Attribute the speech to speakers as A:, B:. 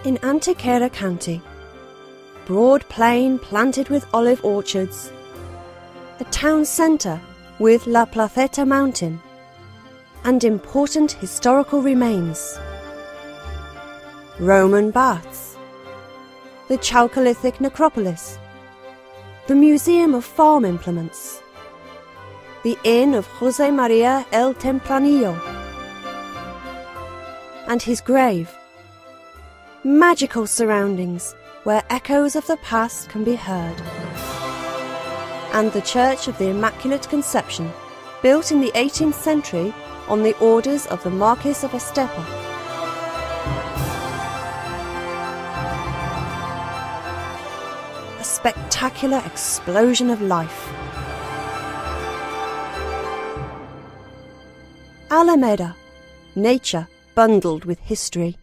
A: In Antequera County, broad plain planted with olive orchards, a town centre with La Placeta Mountain, and important historical remains. Roman baths, the Chalcolithic Necropolis, the Museum of Farm Implements, the Inn of José María el Tempranillo, and his grave. Magical surroundings where echoes of the past can be heard. And the Church of the Immaculate Conception, built in the 18th century on the orders of the Marquis of Estepa. A spectacular explosion of life. Alameda, nature bundled with history.